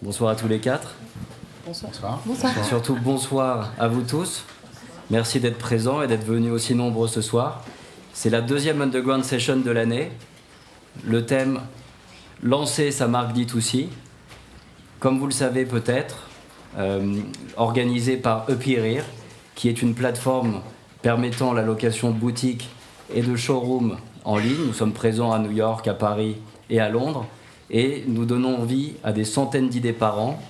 Bonsoir à tous les quatre. Bonsoir. Et surtout bonsoir à vous tous. Merci d'être présents et d'être venus aussi nombreux ce soir. C'est la deuxième Underground Session de l'année. Le thème « Lancer sa marque D2C ». Comme vous le savez peut-être, organisé par Upérir, qui est une plateforme permettant la location de boutiques et de showrooms en ligne. Nous sommes présents à New York, à Paris et à Londres. Et nous donnons vie à des centaines d'idées par an.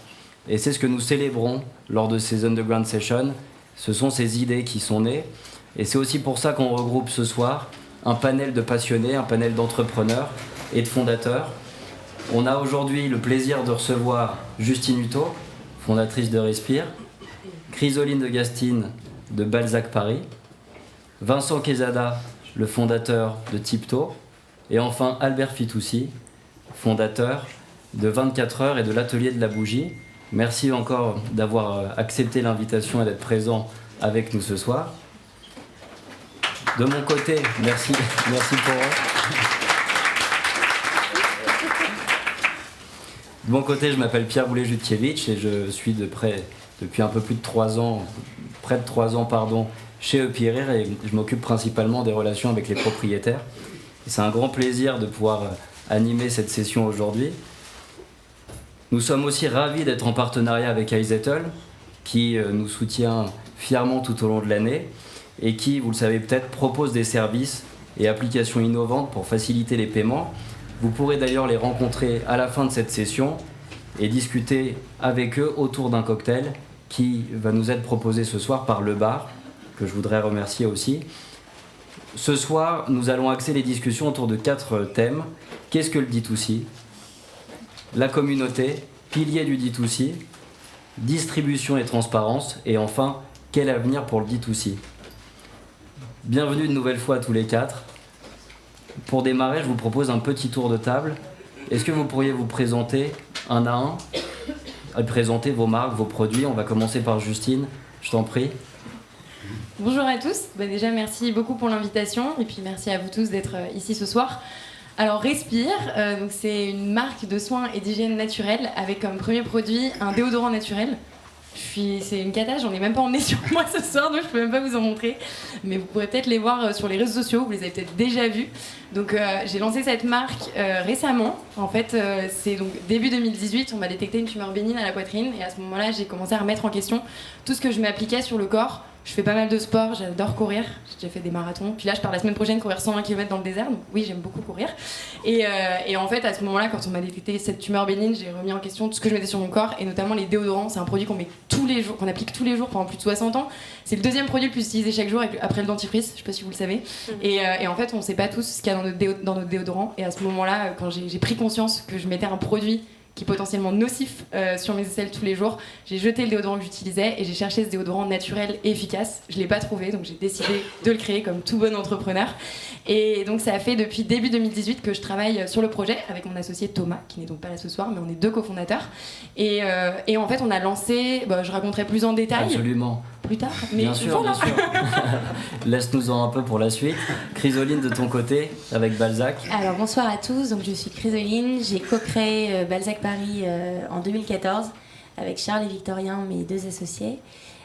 Et c'est ce que nous célébrons lors de ces Underground Sessions. Ce sont ces idées qui sont nées. Et c'est aussi pour ça qu'on regroupe ce soir un panel de passionnés, un panel d'entrepreneurs et de fondateurs. On a aujourd'hui le plaisir de recevoir Justine Hutto, fondatrice de Respire, Chrysoline de Gastine de Balzac Paris, Vincent Quezada, le fondateur de Tipto, et enfin Albert Fitoussi, fondateur de 24 heures et de l'Atelier de la Bougie. Merci encore d'avoir accepté l'invitation et d'être présent avec nous ce soir. De mon côté, merci pour eux. De mon côté, je m'appelle Pierre Boulet-Jutkiewicz et je suis depuis un peu plus de 3 ans, près de 3 ans, chez Upérir, et je m'occupe principalement des relations avec les propriétaires. Et c'est un grand plaisir de pouvoir animer cette session aujourd'hui. Nous sommes aussi ravis d'être en partenariat avec iZettle, qui nous soutient fièrement tout au long de l'année et qui, vous le savez peut-être, propose des services et applications innovantes pour faciliter les paiements. Vous pourrez d'ailleurs les rencontrer à la fin de cette session et discuter avec eux autour d'un cocktail qui va nous être proposé ce soir par Le Bar, que je voudrais remercier aussi. Ce soir, nous allons axer les discussions autour de 4 thèmes. Qu'est-ce que le D2C ? La communauté, pilier du D2C, distribution et transparence, et enfin, quel avenir pour le D2C ? Bienvenue une nouvelle fois à tous les 4. Pour démarrer, je vous propose un petit tour de table. Est-ce que vous pourriez vous présenter un à un, présenter vos marques, vos produits ? On va commencer par Justine, je t'en prie. Bonjour à tous, déjà merci beaucoup pour l'invitation et puis merci à vous tous d'être ici ce soir. Alors Respire, donc c'est une marque de soins et d'hygiène naturelle avec comme premier produit un déodorant naturel. C'est une cata, j'en ai même pas emmené sur moi ce soir, donc je peux même pas vous en montrer. Mais vous pourrez peut-être les voir sur les réseaux sociaux, vous les avez peut-être déjà vus. Donc j'ai lancé cette marque récemment. En fait, c'est donc début 2018, on m'a détecté une tumeur bénigne à la poitrine. Et à ce moment-là, j'ai commencé à remettre en question tout ce que je m'appliquais sur le corps. Je fais pas mal de sport, j'adore courir, j'ai déjà fait des marathons. Puis là, je pars la semaine prochaine courir 120 km dans le désert, donc oui, j'aime beaucoup courir. Et en fait, à ce moment-là, quand on m'a détecté cette tumeur bénigne, j'ai remis en question tout ce que je mettais sur mon corps, et notamment les déodorants. C'est un produit qu'on met tous les jours, qu'on applique tous les jours pendant plus de 60 ans. C'est le deuxième produit le plus utilisé chaque jour après le dentifrice, je sais pas si vous le savez. Et en fait, on sait pas tous ce qu'il y a dans notre déodorant. Et à ce moment-là, quand j'ai pris conscience que je mettais un produit qui est potentiellement nocif sur mes aisselles tous les jours, j'ai jeté le déodorant que j'utilisais et j'ai cherché ce déodorant naturel et efficace. Je l'ai pas trouvé, donc j'ai décidé de le créer comme tout bon entrepreneur. Et donc ça a fait depuis début 2018 que je travaille sur le projet avec mon associé Thomas, qui n'est donc pas là ce soir, mais on est 2 cofondateurs. Et en fait, on a lancé, je raconterai plus en détail. Absolument. Plus tard, mais bien sûr, voilà. bien sûr. Laisse-nous-en un peu pour la suite. Chrysoline, de ton côté, avec Balzac. Alors bonsoir à tous, donc je suis Chrysoline, j'ai co-créé Balzac Paris en 2014 avec Charles et Victorien, mes 2 associés.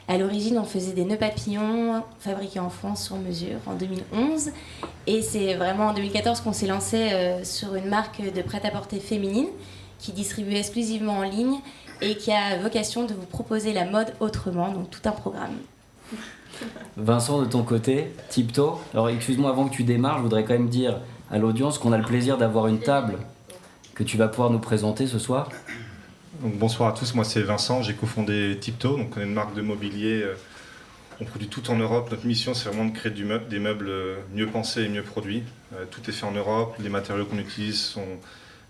À l'origine, on faisait des nœuds papillons fabriqués en France sur mesure en 2011. Et c'est vraiment en 2014 qu'on s'est lancé sur une marque de prêt-à-porter féminine qui distribue exclusivement en ligne et qui a vocation de vous proposer la mode autrement, donc tout un programme. Vincent, de ton côté, Tipto. Alors excuse-moi, avant que tu démarres, je voudrais quand même dire à l'audience qu'on a le plaisir d'avoir une table que tu vas pouvoir nous présenter ce soir. Donc, bonsoir à tous, moi c'est Vincent, j'ai cofondé Tipto, donc on est une marque de mobilier, on produit tout en Europe. Notre mission c'est vraiment de créer des meubles mieux pensés et mieux produits. Tout est fait en Europe, les matériaux qu'on utilise sont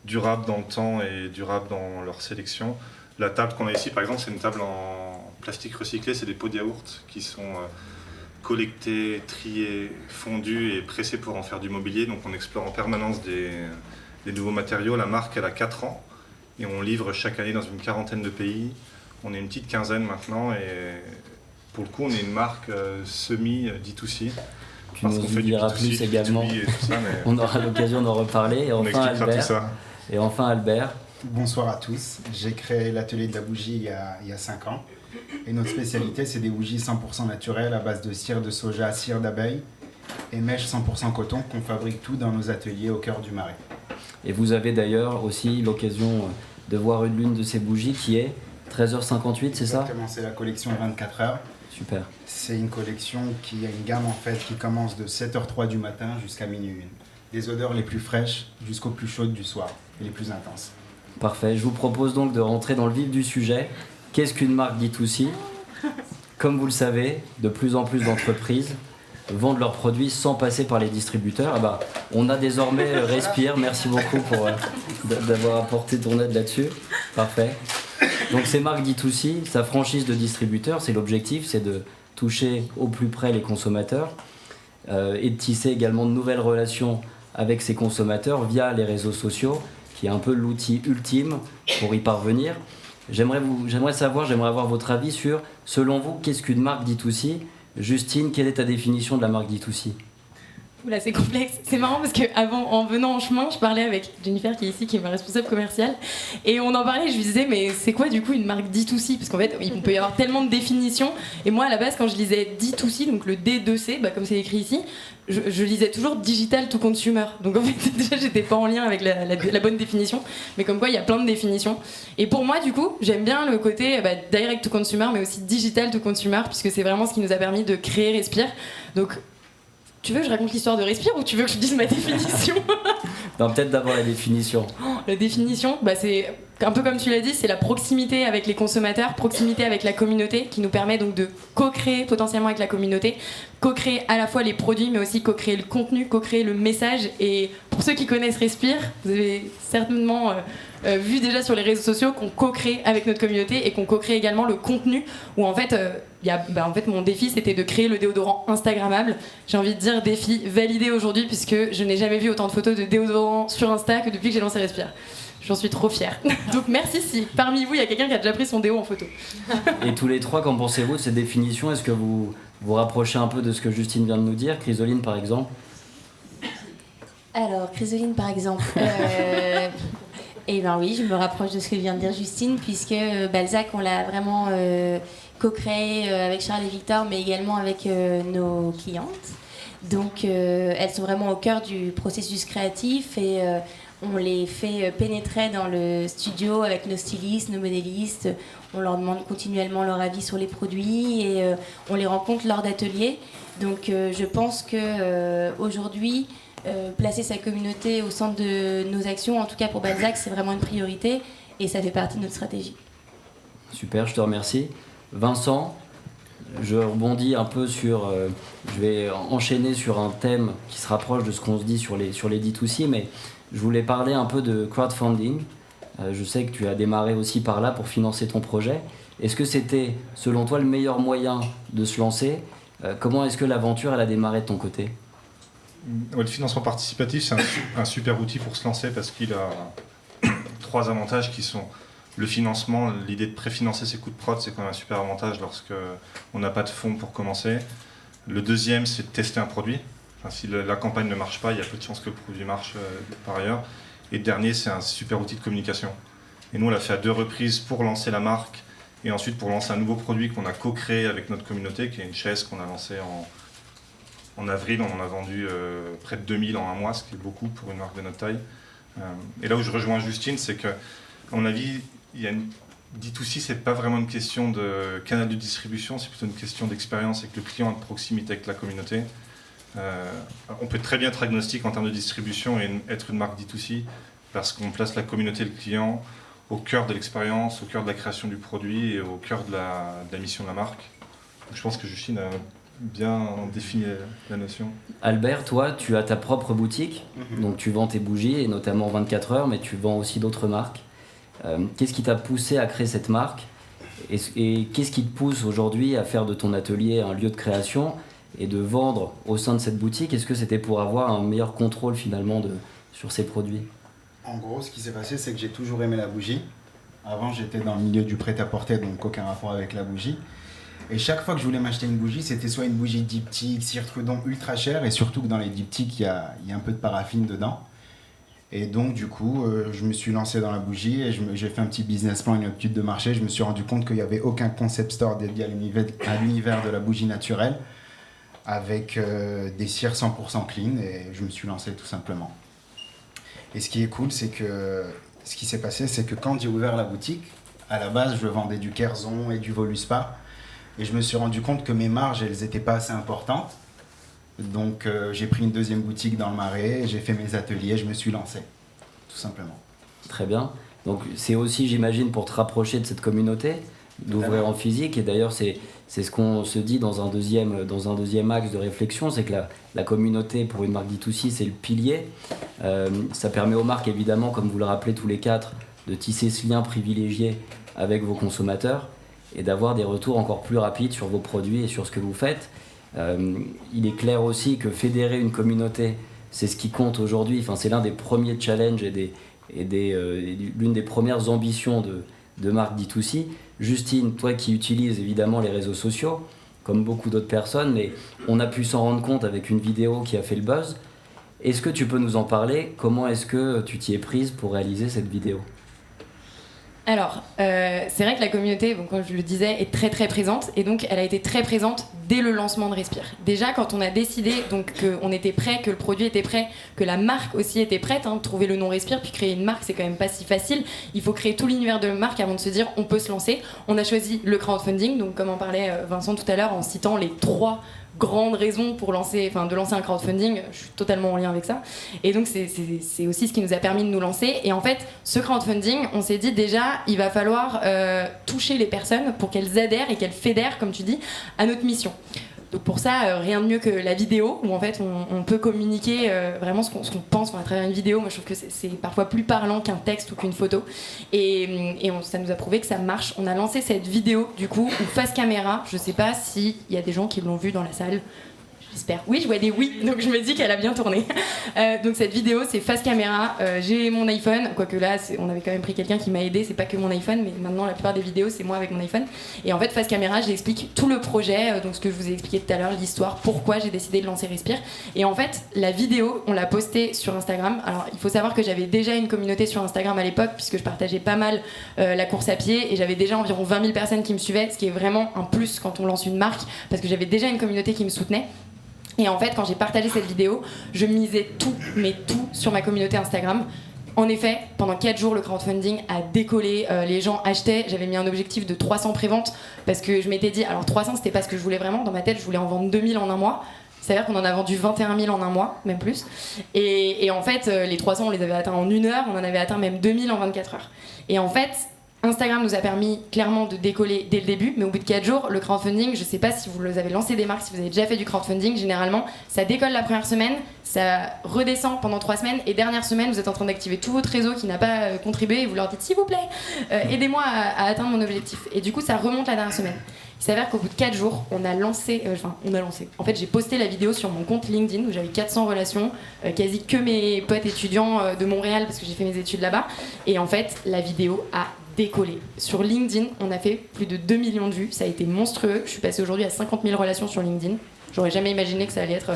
durables dans le temps et durables dans leur sélection. La table qu'on a ici par exemple c'est une table en plastique recyclé, c'est des pots de yaourt qui sont collectés, triés, fondus et pressés pour en faire du mobilier. Donc on explore en permanence des nouveaux matériaux. La marque elle a 4 ans. Et on livre chaque année dans une 40aine de pays. On est une petite 15aine maintenant et pour le coup on est une marque semi-D2C. Tu nous en diras plus également. Et tout ça, mais on aura l'occasion d'en reparler. on expliquera tout ça. Et enfin Albert, Bonsoir à tous. J'ai créé l'atelier de la bougie il y a 5 ans. Et notre spécialité, c'est des bougies 100% naturelles à base de cire de soja, cire d'abeille et mèche 100% coton qu'on fabrique tout dans nos ateliers au cœur du Marais. Et vous avez d'ailleurs aussi l'occasion de voir l'une de ces bougies qui est 13h58, c'est ça? Exactement, c'est la collection 24 heures. Super. C'est une collection qui a une gamme en fait qui commence de 7h03 du matin jusqu'à minuit 1. Des odeurs les plus fraîches jusqu'aux plus chaudes du soir et les plus intenses. Parfait. Je vous propose donc de rentrer dans le vif du sujet. Qu'est-ce qu'une marque D2C? Comme vous le savez, de plus en plus d'entreprises vendent leurs produits sans passer par les distributeurs. Ah bah, on a désormais Respire. Merci beaucoup pour d'avoir apporté ton aide là-dessus. Parfait. Donc ces marques D2C, sa franchise de distributeurs, c'est l'objectif, c'est de toucher au plus près les consommateurs et de tisser également de nouvelles relations avec ces consommateurs via les réseaux sociaux, qui est un peu l'outil ultime pour y parvenir. J'aimerais avoir votre avis sur, selon vous, qu'est-ce qu'une marque D2C? Justine, quelle est ta définition de la marque D2C? Oula, c'est complexe. C'est marrant parce qu'avant, en venant en chemin, je parlais avec Jennifer qui est ici, qui est ma responsable commerciale, et on en parlait, je lui disais, mais c'est quoi du coup une marque D2C? Parce qu'en fait, il peut y avoir tellement de définitions, et moi à la base, quand je lisais D2C, donc le D2C, comme c'est écrit ici, je lisais toujours Digital to Consumer. Donc en fait, déjà, j'étais pas en lien avec la bonne définition, mais comme quoi, il y a plein de définitions. Et pour moi, du coup, j'aime bien le côté Direct to Consumer, mais aussi Digital to Consumer, puisque c'est vraiment ce qui nous a permis de créer Respire. Donc, tu veux que je raconte l'histoire de Respire ou tu veux que je dise ma définition? Non, peut-être d'abord la définition. La définition, c'est un peu comme tu l'as dit, c'est la proximité avec les consommateurs, proximité avec la communauté qui nous permet donc de co-créer potentiellement avec la communauté, co-créer à la fois les produits mais aussi co-créer le contenu, co-créer le message. Et pour ceux qui connaissent Respire, vous avez certainement vu déjà sur les réseaux sociaux qu'on co-crée avec notre communauté et qu'on co-crée également le contenu où en fait, mon défi c'était de créer le déodorant Instagrammable. J'ai envie de dire défi validé aujourd'hui puisque je n'ai jamais vu autant de photos de déodorant sur Insta que depuis que j'ai lancé Respire. J'en suis trop fière. Donc merci si parmi vous il y a quelqu'un qui a déjà pris son déo en photo. Et tous les trois, qu'en pensez-vous de cette définition? Est-ce que vous vous rapprochez un peu de ce que Justine vient de nous dire? Chrysoline par exemple? Alors, Chrysoline par exemple, oui, je me rapproche de ce que vient de dire Justine, puisque Balzac, on l'a vraiment co-créé avec Charles et Victor, mais également avec nos clientes. Donc, elles sont vraiment au cœur du processus créatif et on les fait pénétrer dans le studio avec nos stylistes, nos modélistes. On leur demande continuellement leur avis sur les produits et on les rencontre lors d'ateliers. Donc, je pense qu'aujourd'hui, placer sa communauté au centre de nos actions, en tout cas pour Balzac, c'est vraiment une priorité et ça fait partie de notre stratégie. Super, je te remercie. Vincent, je rebondis un peu sur... je vais enchaîner sur un thème qui se rapproche de ce qu'on se dit sur les D2C, mais je voulais parler un peu de crowdfunding. Je sais que tu as démarré aussi par là pour financer ton projet. Est-ce que c'était, selon toi, le meilleur moyen de se lancer? Comment est-ce que l'aventure elle a démarré de ton côté? Le financement participatif, c'est un super outil pour se lancer parce qu'il a 3 avantages qui sont le financement, l'idée de préfinancer ses coûts de prod, c'est quand même un super avantage lorsque on n'a pas de fonds pour commencer. Le deuxième, c'est de tester un produit. Enfin, si la campagne ne marche pas, il y a peu de chances que le produit marche par ailleurs. Et le dernier, c'est un super outil de communication. Et nous, on l'a fait à 2 reprises pour lancer la marque et ensuite pour lancer un nouveau produit qu'on a co-créé avec notre communauté, qui est une chaise qu'on a lancée en avril. On en a vendu près de 2000 en un mois, ce qui est beaucoup pour une marque de notre taille. Et là où je rejoins Justine, c'est qu'à mon avis, D2C, c'est pas vraiment une question de canal de distribution, c'est plutôt une question d'expérience avec le client, de proximité avec la communauté. On peut très bien être agnostique en termes de distribution et être une marque D2C parce qu'on place la communauté et le client au cœur de l'expérience, au cœur de la création du produit et au cœur de la mission de la marque. Donc, je pense que Justine a bien défini la notion. Albert, toi, tu as ta propre boutique, donc tu vends tes bougies et notamment 24 heures, mais tu vends aussi d'autres marques. Qu'est-ce qui t'a poussé à créer cette marque et qu'est-ce qui te pousse aujourd'hui à faire de ton atelier un lieu de création et de vendre au sein de cette boutique? Est-ce que c'était pour avoir un meilleur contrôle finalement sur ces produits? En gros, ce qui s'est passé, c'est que j'ai toujours aimé la bougie. Avant, j'étais dans le milieu du prêt-à-porter, donc aucun rapport avec la bougie. Et chaque fois que je voulais m'acheter une bougie, c'était soit une bougie diptyque, cire Trudon ultra chère, et surtout que dans les diptyques, il y a un peu de paraffine dedans. Et donc, du coup, je me suis lancé dans la bougie et j'ai fait un petit business plan, une étude de marché. Je me suis rendu compte qu'il n'y avait aucun concept store dédié à l'univers de la bougie naturelle avec des cires 100% clean et je me suis lancé tout simplement. Et ce qui est cool, c'est que ce qui s'est passé, c'est que quand j'ai ouvert la boutique, à la base, je vendais du Kerzon et du Voluspa et je me suis rendu compte que mes marges, elles n'étaient pas assez importantes. Donc j'ai pris une deuxième boutique dans le Marais, j'ai fait mes ateliers, je me suis lancé, tout simplement. Très bien. Donc c'est aussi, j'imagine, pour te rapprocher de cette communauté, d'ouvrir en physique. Et d'ailleurs, c'est ce qu'on se dit dans un deuxième axe de réflexion, c'est que la communauté pour une marque D2C, c'est le pilier. Ça permet aux marques, évidemment, comme vous le rappelez tous les quatre, de tisser ce lien privilégié avec vos consommateurs et d'avoir des retours encore plus rapides sur vos produits et sur ce que vous faites. Il est clair aussi que fédérer une communauté, c'est ce qui compte aujourd'hui. Enfin, c'est l'un des premiers challenges et l'une des premières ambitions de marque D2C. Justine, toi qui utilises évidemment les réseaux sociaux, comme beaucoup d'autres personnes, mais on a pu s'en rendre compte avec une vidéo qui a fait le buzz. Est-ce que tu peux nous en parler? Comment est-ce que tu t'y es prise pour réaliser cette vidéo? Alors, c'est vrai que la communauté, bon, comme je le disais, est très très présente et donc elle a été très présente dès le lancement de Respire. Déjà, quand on a décidé donc qu'on était prêt, que le produit était prêt, que la marque aussi était prête, trouver le nom Respire, puis créer une marque, c'est quand même pas si facile. Il faut créer tout l'univers de marque avant de se dire on peut se lancer. On a choisi le crowdfunding, donc comme en parlait Vincent tout à l'heure en citant les 3 grandes raisons pour de lancer un crowdfunding. Je suis totalement en lien avec ça et donc c'est aussi ce qui nous a permis de nous lancer. Et en fait, ce crowdfunding, on s'est dit déjà il va falloir toucher les personnes pour qu'elles adhèrent et qu'elles fédèrent, comme tu dis, à notre mission. Donc pour ça, rien de mieux que la vidéo, où en fait on peut communiquer vraiment ce qu'on pense à travers une vidéo. Moi je trouve que c'est parfois plus parlant qu'un texte ou qu'une photo. Et ça nous a prouvé que ça marche. On a lancé cette vidéo du coup, où face caméra, je sais pas s'il y a des gens qui l'ont vue dans la salle. J'espère. Oui, je vois des oui, donc je me dis qu'elle a bien tourné. Donc cette vidéo, c'est face caméra. J'ai mon iPhone, quoique là, on avait quand même pris quelqu'un qui m'a aidé. C'est pas que mon iPhone, mais maintenant la plupart des vidéos, c'est moi avec mon iPhone. Et en fait, face caméra, j'explique tout le projet, donc ce que je vous ai expliqué tout à l'heure, l'histoire, pourquoi j'ai décidé de lancer Respire. Et en fait, la vidéo, on l'a postée sur Instagram. Alors, il faut savoir que j'avais déjà une communauté sur Instagram à l'époque, puisque je partageais pas mal la course à pied, et j'avais déjà environ 20 000 personnes qui me suivaient, ce qui est vraiment un plus quand on lance une marque, parce que j'avais déjà une communauté qui me soutenait. Et en fait, quand j'ai partagé cette vidéo, je misais tout sur ma communauté Instagram. En effet, pendant 4 jours, le crowdfunding a décollé. Les gens achetaient. J'avais mis un objectif de 300 préventes parce que je m'étais dit, alors 300, c'était pas ce que je voulais vraiment. Dans ma tête, je voulais en vendre 2000 en un mois. C'est-à-dire qu'on en a vendu 21 000 en un mois, même plus. Et en fait, les 300, on les avait atteints en 1 heure. On en avait atteint même 2000 en 24 heures. Et en fait, Instagram nous a permis clairement de décoller dès le début, mais au bout de 4 jours, le crowdfunding, je sais pas si vous avez lancé des marques, si vous avez déjà fait du crowdfunding, généralement, ça décolle la première semaine, ça redescend pendant 3 semaines, et dernière semaine, vous êtes en train d'activer tout votre réseau qui n'a pas contribué, et vous leur dites, s'il vous plaît, aidez-moi à atteindre mon objectif. Et du coup, ça remonte la dernière semaine. Il s'avère qu'au bout de 4 jours, on a lancé. En fait, j'ai posté la vidéo sur mon compte LinkedIn où j'avais 400 relations, quasi que mes potes étudiants de Montréal parce que j'ai fait mes études là-bas. Et en fait, la vidéo a décollé. Sur LinkedIn, on a fait plus de 2 millions de vues. Ça a été monstrueux. Je suis passée aujourd'hui à 50 000 relations sur LinkedIn. J'aurais jamais imaginé que ça allait être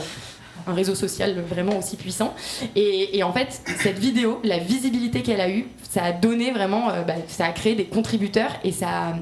un réseau social vraiment aussi puissant. Et en fait, cette vidéo, la visibilité qu'elle a eue, ça a donné vraiment. Ça a créé des contributeurs et ça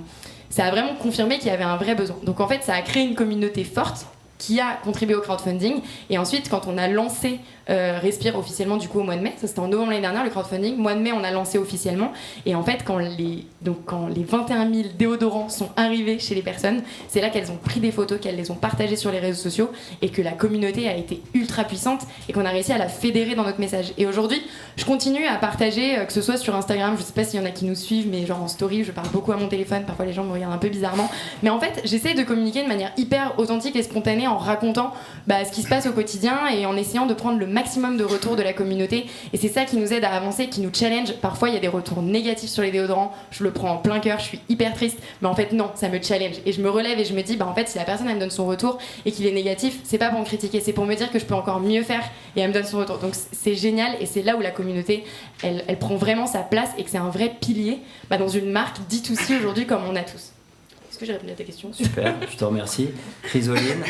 a vraiment confirmé qu'il y avait un vrai besoin. Donc en fait, ça a créé une communauté forte qui a contribué au crowdfunding. Et ensuite, quand on a lancé Respire officiellement du coup au mois de mai, ça c'était en novembre l'année dernière, le crowdfunding, mois de mai on a lancé officiellement. Et en fait, quand les 21 000 déodorants sont arrivés chez les personnes, c'est là qu'elles ont pris des photos, qu'elles les ont partagées sur les réseaux sociaux et que la communauté a été ultra puissante et qu'on a réussi à la fédérer dans notre message. Et aujourd'hui, je continue à partager, que ce soit sur Instagram, je sais pas s'il y en a qui nous suivent, mais genre en story, je parle beaucoup à mon téléphone, parfois les gens me regardent un peu bizarrement. Mais en fait, j'essaie de communiquer de manière hyper authentique et spontanée en racontant ce qui se passe au quotidien et en essayant de prendre le maximum de retours de la communauté. Et c'est ça qui nous aide à avancer, qui nous challenge. Parfois, il y a des retours négatifs sur les déodorants. Je le prends en plein cœur, je suis hyper triste. Mais en fait, non, ça me challenge. Et je me relève et je me dis, en fait, si la personne, elle me donne son retour et qu'il est négatif, c'est pas pour me critiquer, c'est pour me dire que je peux encore mieux faire et elle me donne son retour. Donc, c'est génial et c'est là où la communauté, elle prend vraiment sa place et que c'est un vrai pilier dans une marque D2C aujourd'hui comme on a tous. Est-ce que j'ai répondu à ta question ? Super, je te remercie. Chrysoline,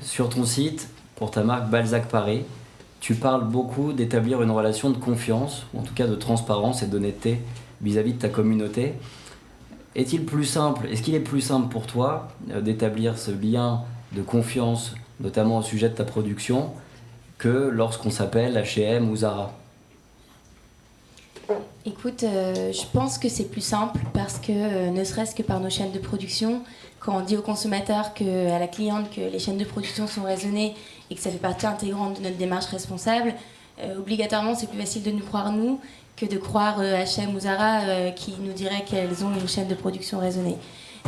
sur ton site, pour ta marque Balzac Paris, tu parles beaucoup d'établir une relation de confiance, ou en tout cas de transparence et d'honnêteté vis-à-vis de ta communauté. Est-ce qu'il est plus simple pour toi d'établir ce lien de confiance, notamment au sujet de ta production, que lorsqu'on s'appelle H&M ou Zara ? Écoute, je pense que c'est plus simple parce que, ne serait-ce que par nos chaînes de production, quand on dit au consommateur, à la cliente, que les chaînes de production sont raisonnées et que ça fait partie intégrante de notre démarche responsable, obligatoirement c'est plus facile de nous croire nous que de croire H&M ou Zara qui nous dirait qu'elles ont une chaîne de production raisonnée.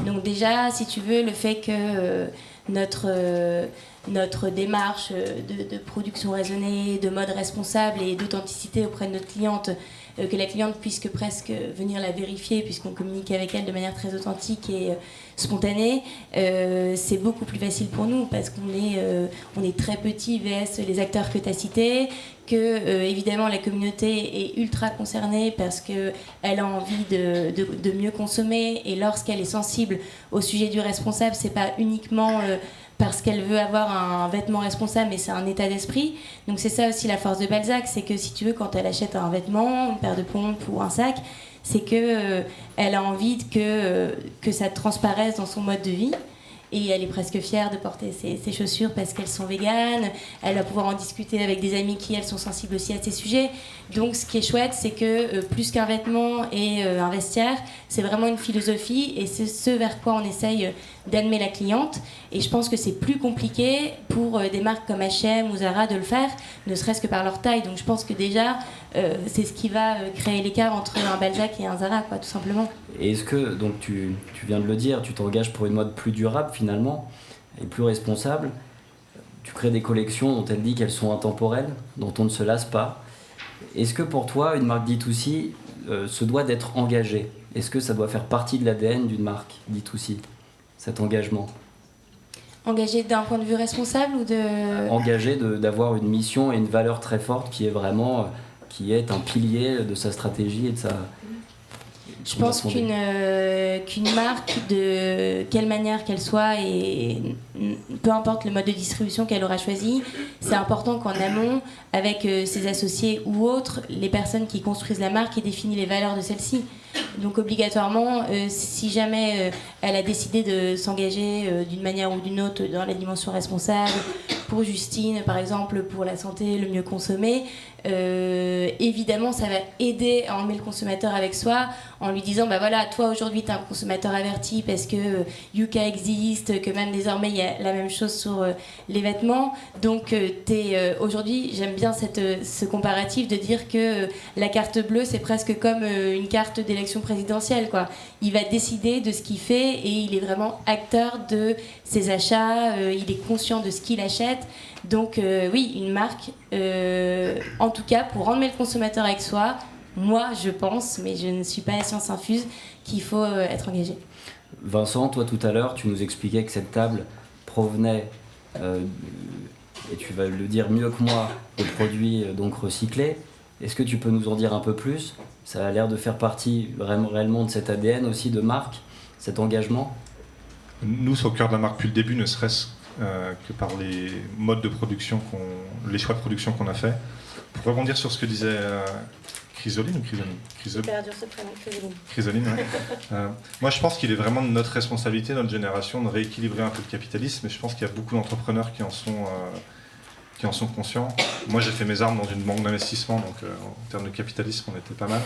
Donc déjà, si tu veux, le fait que notre démarche de production raisonnée, de mode responsable et d'authenticité auprès de notre cliente, que la cliente puisse presque venir la vérifier puisqu'on communique avec elle de manière très authentique et spontanée, c'est beaucoup plus facile pour nous parce qu'on est très petit vs les acteurs que tu as cités, que évidemment la communauté est ultra concernée parce qu'elle a envie de mieux consommer, et lorsqu'elle est sensible au sujet du responsable, c'est pas uniquement parce qu'elle veut avoir un vêtement responsable, mais c'est un état d'esprit. Donc c'est ça aussi la force de Balzac, c'est que si tu veux, quand elle achète un vêtement, une paire de pompes ou un sac, c'est que elle a envie que ça transparaisse dans son mode de vie. Et elle est presque fière de porter ses chaussures parce qu'elles sont véganes. Elle va pouvoir en discuter avec des amis qui, elles, sont sensibles aussi à ces sujets. Donc, ce qui est chouette, c'est que plus qu'un vêtement et un vestiaire, c'est vraiment une philosophie et c'est ce vers quoi on essaye d'animer la cliente. Et je pense que c'est plus compliqué pour des marques comme H&M ou Zara de le faire, ne serait-ce que par leur taille. Donc, je pense que déjà, c'est ce qui va créer l'écart entre un Balzac et un Zara, quoi, tout simplement. Et est-ce que, donc tu viens de le dire, tu t'engages pour une mode plus durable finalement, et plus responsable. Tu crées des collections dont elle dit qu'elles sont intemporelles, dont on ne se lasse pas. Est-ce que pour toi, une marque D2C se doit d'être engagée ? Est-ce que ça doit faire partie de l'ADN d'une marque D2C, cet engagement ? Engagée d'un point de vue responsable ou de... Engagée d'avoir une mission et une valeur très forte qui est vraiment qui est un pilier de sa stratégie et de sa... Je pense qu'une marque, de quelle manière qu'elle soit, et peu importe le mode de distribution qu'elle aura choisi, c'est important qu'en amont, avec ses associés ou autres, les personnes qui construisent la marque aient défini les valeurs de celle-ci. Donc obligatoirement, si jamais elle a décidé de s'engager d'une manière ou d'une autre dans la dimension responsable, pour Justine par exemple, pour la santé, le mieux consommer, évidemment ça va aider à emmener le consommateur avec soi en lui disant bah voilà, toi aujourd'hui t'es un consommateur averti parce que Yuka existe, que même désormais il y a la même chose sur les vêtements, donc aujourd'hui j'aime bien ce comparatif de dire que la carte bleue c'est presque comme une carte d'élection présidentielle, quoi. Il va décider de ce qu'il fait et il est vraiment acteur de ses achats, il est conscient de ce qu'il achète. Donc oui, une marque, en tout cas pour emmener le consommateur avec soi, moi je pense, mais je ne suis pas la science infuse, qu'il faut être engagé. Vincent, toi tout à l'heure tu nous expliquais que cette table provenait, et tu vas le dire mieux que moi, de produits donc recyclés. Est-ce que tu peux nous en dire un peu plus ? Ça a l'air de faire partie réellement de cet ADN aussi de marque, cet engagement. Nous, c'est au cœur de la marque depuis le début, ne serait-ce que par les modes de production, les choix de production qu'on a fait. Pour rebondir sur ce que disait Chrysoline ou Chrysoline, ouais. Moi, je pense qu'il est vraiment de notre responsabilité, notre génération, de rééquilibrer un peu le capitalisme, et je pense qu'il y a beaucoup d'entrepreneurs qui en sont conscients. Moi, j'ai fait mes armes dans une banque d'investissement, donc en termes de capitalisme, on était pas mal.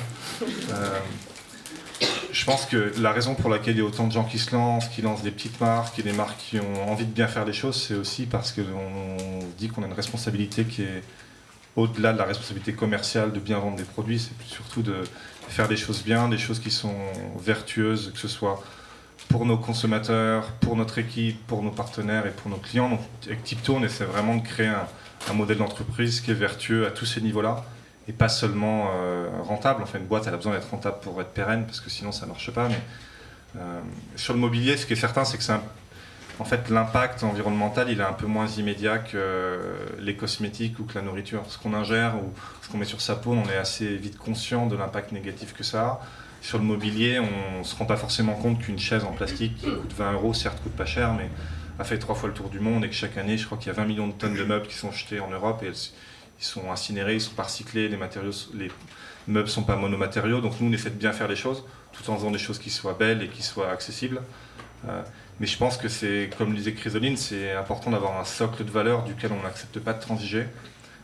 Je pense que la raison pour laquelle il y a autant de gens qui se lancent, qui lancent des petites marques et des marques qui ont envie de bien faire les choses, c'est aussi parce qu'on dit qu'on a une responsabilité qui est au-delà de la responsabilité commerciale de bien vendre des produits. C'est surtout de faire des choses bien, des choses qui sont vertueuses, que ce soit pour nos consommateurs, pour notre équipe, pour nos partenaires et pour nos clients. Donc, avec Tipto, on essaie vraiment de créer un modèle d'entreprise qui est vertueux à tous ces niveaux-là et pas seulement rentable. Enfin, une boîte, elle a besoin d'être rentable pour être pérenne parce que sinon, ça ne marche pas. Mais sur le mobilier, ce qui est certain, c'est que en fait, l'impact environnemental, il est un peu moins immédiat que les cosmétiques ou que la nourriture. Ce qu'on ingère ou ce qu'on met sur sa peau, on est assez vite conscient de l'impact négatif que ça a. Sur le mobilier, on ne se rend pas forcément compte qu'une chaise en plastique qui coûte 20 €, certes coûte pas cher, mais a fait 3 fois le tour du monde et que chaque année, je crois qu'il y a 20 millions de tonnes de meubles qui sont jetés en Europe et ils sont incinérés, ils sont pas recyclés, les meubles sont pas monomatériaux. Donc nous, on essaie de bien faire les choses, tout en faisant des choses qui soient belles et qui soient accessibles. Mais je pense que c'est, comme le disait Chrysoline, c'est important d'avoir un socle de valeurs duquel on n'accepte pas de transiger.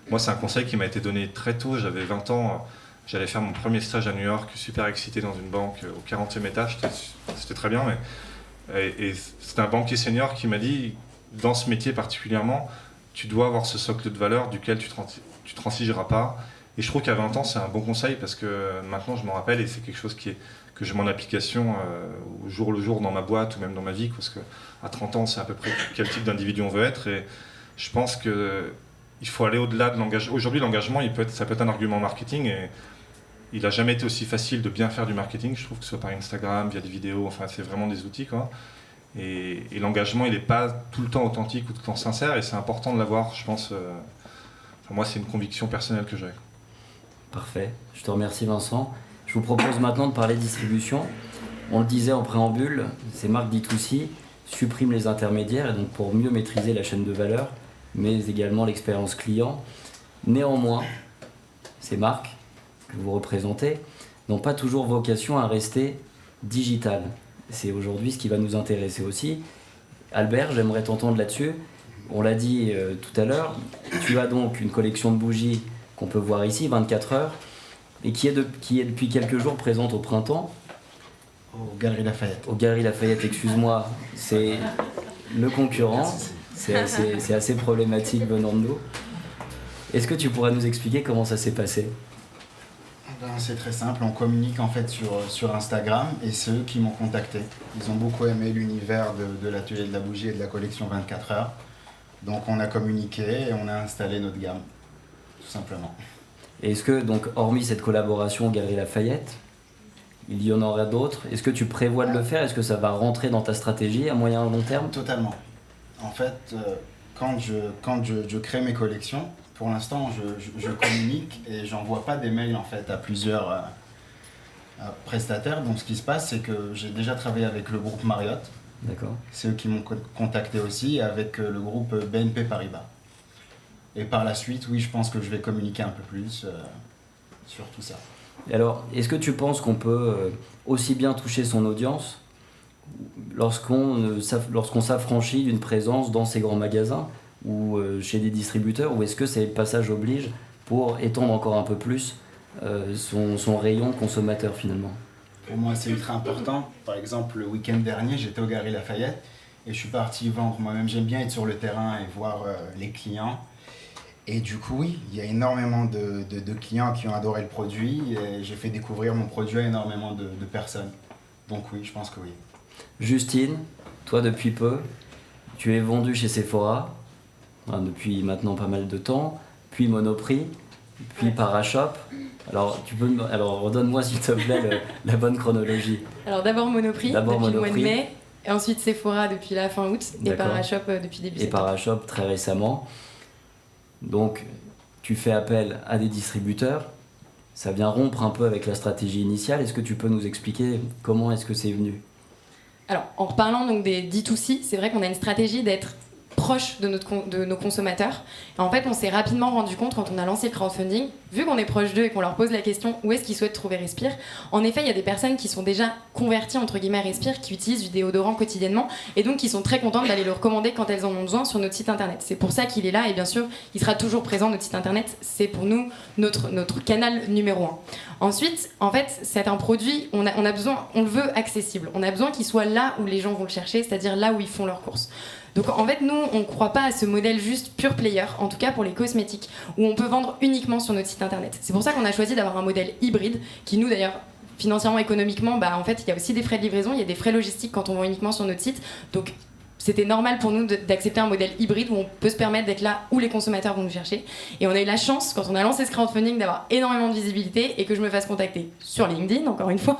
Moi, c'est un conseil qui m'a été donné très tôt. J'avais 20 ans, j'allais faire mon premier stage à New York, super excité dans une banque au 40e étage. C'était très bien, et c'était un banquier senior qui m'a dit, dans ce métier particulièrement, tu dois avoir ce socle de valeurs duquel tu transigeras pas. Et je trouve qu'à 20 ans, c'est un bon conseil parce que maintenant, je m'en rappelle et c'est quelque chose que je mets en application au jour le jour dans ma boîte ou même dans ma vie, parce qu'à 30 ans, c'est à peu près quel type d'individu on veut être. Et je pense qu'il faut aller au-delà de l'engagement. Aujourd'hui, l'engagement, ça peut être un argument marketing et il n'a jamais été aussi facile de bien faire du marketing, je trouve, que ce soit par Instagram, via des vidéos, enfin, c'est vraiment des outils, quoi. Et l'engagement, il n'est pas tout le temps authentique ou tout le temps sincère, et c'est important de l'avoir, je pense. Enfin, moi, c'est une conviction personnelle que j'ai. Parfait, je te remercie Vincent. Je vous propose maintenant de parler distribution. On le disait en préambule, ces marques D2C suppriment les intermédiaires, et donc pour mieux maîtriser la chaîne de valeur, mais également l'expérience client. Néanmoins, ces marques que vous représentez n'ont pas toujours vocation à rester digitales. C'est aujourd'hui ce qui va nous intéresser aussi. Albert, j'aimerais t'entendre là-dessus. On l'a dit tout à l'heure, tu as donc une collection de bougies qu'on peut voir ici, 24 heures, et qui est depuis quelques jours présente au printemps. Aux Galeries Lafayette. Aux Galeries Lafayette, excuse-moi, c'est le concurrent. C'est assez problématique venant de nous. Est-ce que tu pourrais nous expliquer comment ça s'est passé ? C'est très simple, on communique en fait sur Instagram et c'est eux qui m'ont contacté. Ils ont beaucoup aimé l'univers de l'atelier de la bougie et de la collection 24 heures. Donc on a communiqué et on a installé notre gamme, tout simplement. Et est-ce que, donc, hormis cette collaboration aux Galeries Lafayette, il y en aura d'autres ? Est-ce que tu prévois de le faire ? Est-ce que ça va rentrer dans ta stratégie à moyen et long terme ? Totalement. En fait, quand je crée mes collections, pour l'instant, je communique et j'envoie pas des mails en fait à plusieurs prestataires. Donc, ce qui se passe, c'est que j'ai déjà travaillé avec le groupe Marriott. D'accord. C'est eux qui m'ont contacté aussi, avec le groupe BNP Paribas. Et par la suite, oui, je pense que je vais communiquer un peu plus sur tout ça. Et alors, est-ce que tu penses qu'on peut aussi bien toucher son audience lorsqu'on s'affranchit d'une présence dans ces grands magasins ou chez des distributeurs, ou est-ce que c'est le passage oblige pour étendre encore un peu plus son rayon consommateur finalement ? Pour moi, c'est ultra important. Par exemple, le week-end dernier, j'étais aux Galeries Lafayette et je suis parti vendre. Moi-même, j'aime bien être sur le terrain et voir les clients. Et du coup, oui, il y a énormément de clients qui ont adoré le produit et j'ai fait découvrir mon produit à énormément de personnes. Donc oui, je pense que oui. Justine, toi depuis peu, tu es vendue chez Sephora, depuis maintenant pas mal de temps, puis Monoprix, puis Parashop. Alors, redonne-moi s'il te plaît la bonne chronologie. Alors d'abord Monoprix depuis Monoprix. le mois de mai, et ensuite Sephora depuis la fin août, et D'accord. Parashop depuis début Et septembre. Parashop très récemment. Donc, tu fais appel à des distributeurs. Ça vient rompre un peu avec la stratégie initiale. Est-ce que tu peux nous expliquer comment est-ce que c'est venu ? Alors, en reparlant donc des D2C, c'est vrai qu'on a une stratégie d'être proche de nos consommateurs. Et en fait, on s'est rapidement rendu compte quand on a lancé le crowdfunding, vu qu'on est proche d'eux et qu'on leur pose la question où est-ce qu'ils souhaitent trouver Respire, en effet, il y a des personnes qui sont déjà converties entre guillemets à Respire, qui utilisent du déodorant quotidiennement et donc qui sont très contentes d'aller le recommander quand elles en ont besoin sur notre site internet. C'est pour ça qu'il est là et bien sûr, il sera toujours présent. Notre site internet, c'est pour nous notre canal numéro 1. Ensuite, en fait, c'est un produit, on le veut accessible. On a besoin qu'il soit là où les gens vont le chercher, c'est-à-dire là où ils font leurs courses. Donc en fait, nous, on ne croit pas à ce modèle juste pure player, en tout cas pour les cosmétiques, où on peut vendre uniquement sur notre site internet. C'est pour ça qu'on a choisi d'avoir un modèle hybride, qui nous d'ailleurs, financièrement, économiquement, en fait, il y a aussi des frais de livraison, il y a des frais logistiques quand on vend uniquement sur notre site. Donc c'était normal pour nous d'accepter un modèle hybride où on peut se permettre d'être là où les consommateurs vont nous chercher. Et on a eu la chance, quand on a lancé ce crowdfunding, d'avoir énormément de visibilité et que je me fasse contacter sur LinkedIn, encore une fois,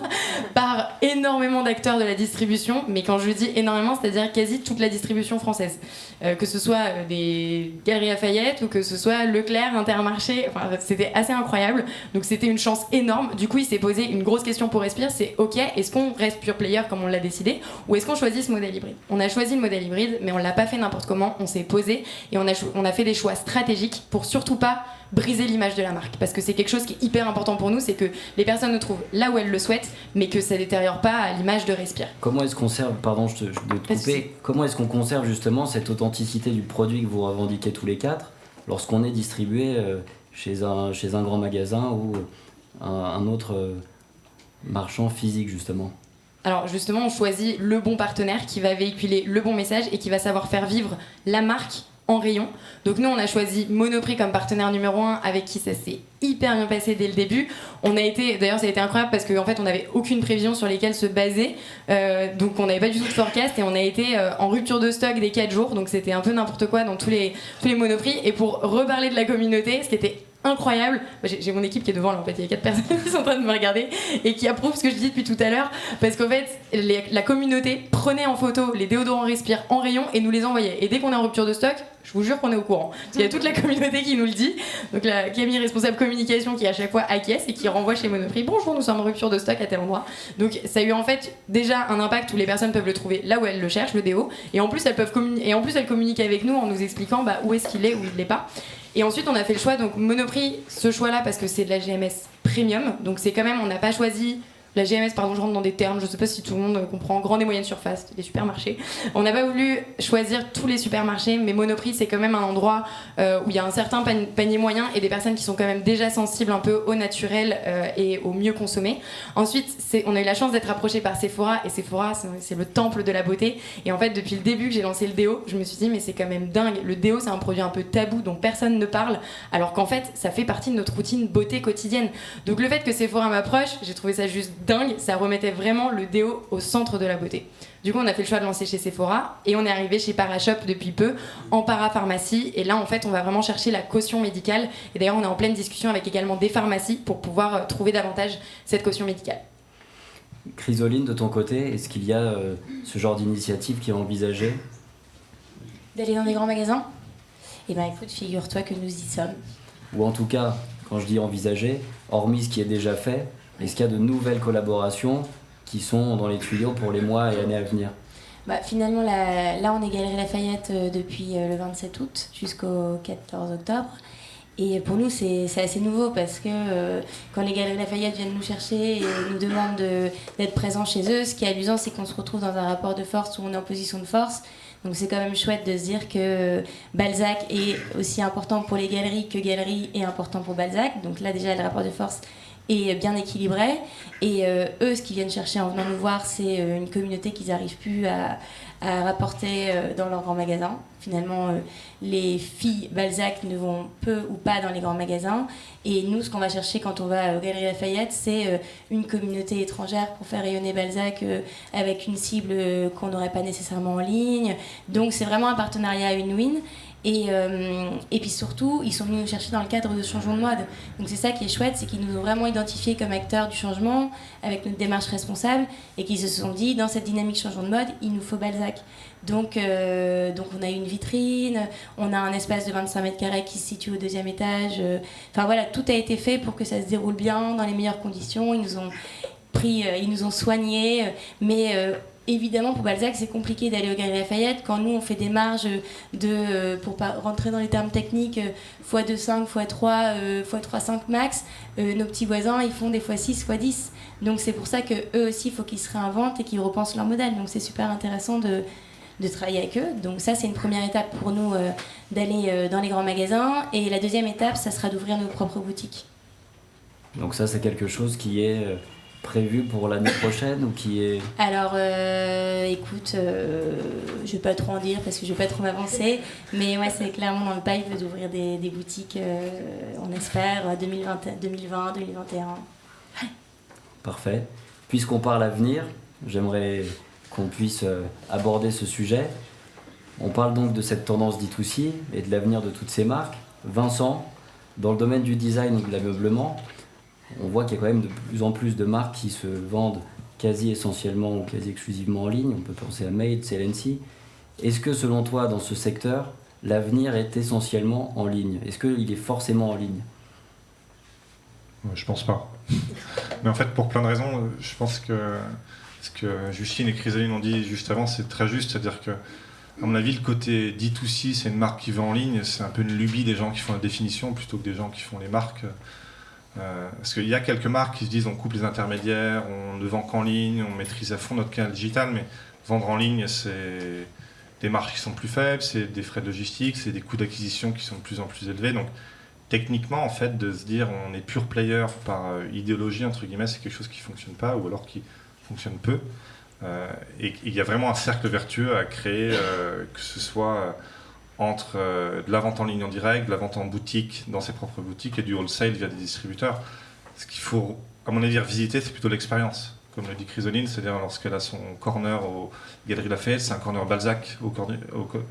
par énormément d'acteurs de la distribution. Mais quand je dis énormément, c'est-à-dire quasi toute la distribution française. Que ce soit des Galeries Lafayette ou que ce soit Leclerc, Intermarché, enfin, c'était assez incroyable. Donc c'était une chance énorme. Du coup, il s'est posé une grosse question pour Respire, c'est ok, est-ce qu'on reste pure player comme on l'a décidé ou est-ce qu'on choisit ce modèle hybride ? On a choisi le modèle modèle hybride, mais on l'a pas fait n'importe comment, on s'est posé et on a fait des choix stratégiques pour surtout pas briser l'image de la marque, parce que c'est quelque chose qui est hyper important pour nous, c'est que les personnes nous trouvent là où elles le souhaitent, mais que ça détériore pas l'image de Respire. Comment est-ce qu'on conserve, pardon de te couper, comment est-ce qu'on conserve justement cette authenticité du produit que vous revendiquez tous les quatre lorsqu'on est distribué chez un grand magasin ou un autre marchand physique justement? Alors justement, on choisit le bon partenaire qui va véhiculer le bon message et qui va savoir faire vivre la marque en rayon. Donc nous, on a choisi Monoprix comme partenaire numéro 1, avec qui ça s'est hyper bien passé dès le début. D'ailleurs, ça a été incroyable parce qu'en fait, on n'avait aucune prévision sur lesquelles se baser. Donc on n'avait pas du tout de forecast et on a été en rupture de stock dès 4 jours. Donc c'était un peu n'importe quoi dans tous les Monoprix. Et pour reparler de la communauté, ce qui était incroyable, j'ai mon équipe qui est devant là, en fait, il y a 4 personnes qui sont en train de me regarder et qui approuvent ce que je dis depuis tout à l'heure, parce qu'en fait la communauté prenait en photo les déodorants Respire en rayon et nous les envoyait, et dès qu'on est en rupture de stock, je vous jure qu'on est au courant, parce qu'il y a toute la communauté qui nous le dit, donc la Camille, responsable communication, qui à chaque fois acquiesce et qui renvoie chez Monoprix: bonjour, nous sommes en rupture de stock à tel endroit. Donc ça a eu en fait déjà un impact où les personnes peuvent le trouver là où elles le cherchent, le déo, et en plus elles communiquent avec nous en nous expliquant où est-ce qu'il est, où il l'est pas. Et ensuite, on a fait le choix, donc Monoprix, ce choix-là, parce que c'est de la GMS premium, donc c'est quand même, on n'a pas choisi la GMS, pardon, je rentre dans des termes, je sais pas si tout le monde comprend, grande et moyenne surface, les supermarchés. On n'a pas voulu choisir tous les supermarchés, mais Monoprix, c'est quand même un endroit où il y a un certain panier moyen et des personnes qui sont quand même déjà sensibles un peu au naturel et au mieux consommé. Ensuite, on a eu la chance d'être approché par Sephora, et Sephora, c'est le temple de la beauté. Et en fait, depuis le début que j'ai lancé le déo, je me suis dit, mais c'est quand même dingue. Le déo, c'est un produit un peu tabou dont personne ne parle, alors qu'en fait, ça fait partie de notre routine beauté quotidienne. Donc le fait que Sephora m'approche, j'ai trouvé ça juste dingue, ça remettait vraiment le déo au centre de la beauté. Du coup, on a fait le choix de lancer chez Sephora et on est arrivé chez Parashop depuis peu, en parapharmacie. Et là, en fait, on va vraiment chercher la caution médicale. Et d'ailleurs, on est en pleine discussion avec également des pharmacies pour pouvoir trouver davantage cette caution médicale. Chrysoline, de ton côté, est-ce qu'il y a ce genre d'initiative qui est envisagée? D'aller dans des grands magasins? Eh bien, écoute, figure-toi que nous y sommes. Ou en tout cas, quand je dis envisager, hormis ce qui est déjà fait, est-ce qu'il y a de nouvelles collaborations qui sont dans les tuyaux pour les mois et années à venir? Finalement, là, on est Galeries Lafayette depuis le 27 août jusqu'au 14 octobre. Et pour nous, c'est assez nouveau parce que quand les Galeries Lafayette viennent nous chercher et nous demandent d'être présents chez eux, ce qui est amusant, c'est qu'on se retrouve dans un rapport de force où on est en position de force. Donc c'est quand même chouette de se dire que Balzac est aussi important pour les galeries que Galeries est important pour Balzac. Donc là, déjà, le rapport de force est bien équilibré. Et eux, ce qu'ils viennent chercher en venant nous voir, c'est une communauté qu'ils n'arrivent plus à rapporter dans leurs grands magasins. Finalement, les filles Balzac ne vont peu ou pas dans les grands magasins. Et nous, ce qu'on va chercher quand on va aux Galeries Lafayette, c'est une communauté étrangère pour faire rayonner Balzac avec une cible qu'on n'aurait pas nécessairement en ligne. Donc c'est vraiment un partenariat win-win. Et puis surtout, ils sont venus nous chercher dans le cadre de changement de mode. Donc c'est ça qui est chouette, c'est qu'ils nous ont vraiment identifiés comme acteurs du changement, avec notre démarche responsable, et qu'ils se sont dit, dans cette dynamique changement de mode, il nous faut Balzac. Donc on a une vitrine, on a un espace de 25 mètres carrés qui se situe au 2e étage. Enfin voilà, tout a été fait pour que ça se déroule bien, dans les meilleures conditions. Ils nous ont soignés, mais... évidemment, pour Balzac, c'est compliqué d'aller aux Galeries Lafayette. Quand nous, on fait des marges pour pas rentrer dans les termes techniques, x2,5, x3, x3,5 max, nos petits voisins, ils font des x6, x10. Donc c'est pour ça qu'eux aussi, il faut qu'ils se réinventent et qu'ils repensent leur modèle. Donc c'est super intéressant de travailler avec eux. Donc ça, c'est une première étape pour nous d'aller dans les grands magasins. Et la deuxième étape, ça sera d'ouvrir nos propres boutiques. Donc ça, c'est quelque chose qui est... prévu pour l'année prochaine ou qui est... Alors, écoute, je vais pas trop en dire parce que je vais pas trop m'avancer, mais ouais, c'est clairement dans le pipe d'ouvrir des boutiques, on espère, 2020, 2021. Parfait. Puisqu'on parle avenir, j'aimerais qu'on puisse aborder ce sujet. On parle donc de cette tendance D2C et de l'avenir de toutes ces marques. Vincent, dans le domaine du design ou de l'ameublement, on voit qu'il y a quand même de plus en plus de marques qui se vendent quasi essentiellement ou quasi exclusivement en ligne. On peut penser à Made, CLNC. Est-ce que selon toi, dans ce secteur, l'avenir est essentiellement en ligne? Est-ce qu'il est forcément en ligne? Je pense pas. Mais en fait, pour plein de raisons, je pense que ce que Justine et Chrysoline ont dit juste avant, c'est très juste. C'est-à-dire que À mon avis, le côté D2C, c'est une marque qui va en ligne, c'est un peu une lubie des gens qui font la définition plutôt que des gens qui font les marques. Parce qu'il y a quelques marques qui se disent on coupe les intermédiaires, on ne vend qu'en ligne, on maîtrise à fond notre canal digital, mais vendre en ligne, c'est des marges qui sont plus faibles, c'est des frais de logistique, c'est des coûts d'acquisition qui sont de plus en plus élevés. Donc techniquement, en fait, de se dire on est pure player par idéologie, entre guillemets, c'est quelque chose qui ne fonctionne pas ou alors qui fonctionne peu. Et il y a vraiment un cercle vertueux à créer, que ce soit entre de la vente en ligne en direct, de la vente en boutique, dans ses propres boutiques, et du wholesale via des distributeurs. Ce qu'il faut, à mon avis, visiter, c'est plutôt l'expérience. Comme le dit Chrysoline, c'est-à-dire lorsqu'elle a son corner aux Galeries Lafayette, c'est un corner Balzac aux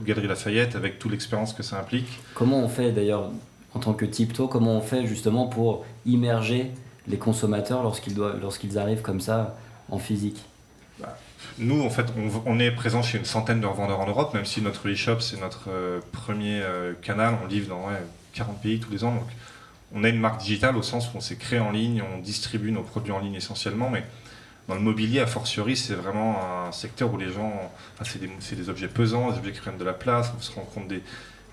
Galeries Lafayette, avec toute l'expérience que ça implique. Comment on fait d'ailleurs, en tant que Tipto, comment on fait justement pour immerger les consommateurs lorsqu'ils arrivent comme ça en physique? Nous, en fait, on est présent chez une centaine de revendeurs en Europe, même si notre e-shop, c'est notre premier canal. On livre dans 40 pays tous les ans. Donc, on a une marque digitale au sens où on s'est créé en ligne, on distribue nos produits en ligne essentiellement. Mais dans le mobilier, a fortiori, c'est vraiment un secteur où les gens... c'est des objets pesants, des objets qui prennent de la place, on se rend compte des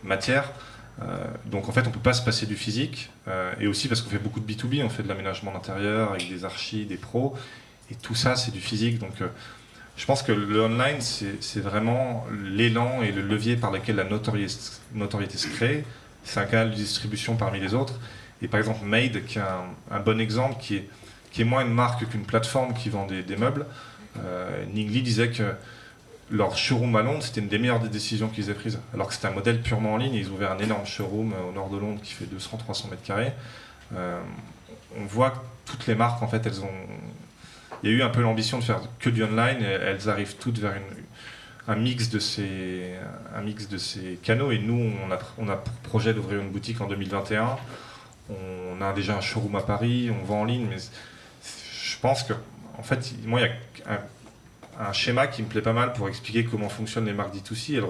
matières. Donc, en fait, on ne peut pas se passer du physique. Et aussi parce qu'on fait beaucoup de B2B, on fait de l'aménagement d'intérieur avec des archis, des pros. Et tout ça, c'est du physique. Donc, je pense que le online, c'est vraiment l'élan et le levier par lequel la notoriété se crée. C'est un canal de distribution parmi les autres. Et par exemple, Made, qui est un bon exemple, qui est moins une marque qu'une plateforme qui vend des meubles. Ningli disait que leur showroom à Londres, c'était une des meilleures des décisions qu'ils aient prises. Alors que c'était un modèle purement en ligne. Ils ont ouvert un énorme showroom au nord de Londres qui fait 200-300 mètres carrés. On voit que toutes les marques, en fait, elles ont... Il y a eu un peu l'ambition de faire que du online, et elles arrivent toutes vers un mix de ces canaux. Et nous, on a pour projet d'ouvrir une boutique en 2021. On a déjà un showroom à Paris, on vend en ligne, mais je pense que, en fait, moi, il y a un schéma qui me plaît pas mal pour expliquer comment fonctionnent les marques D2C. Elles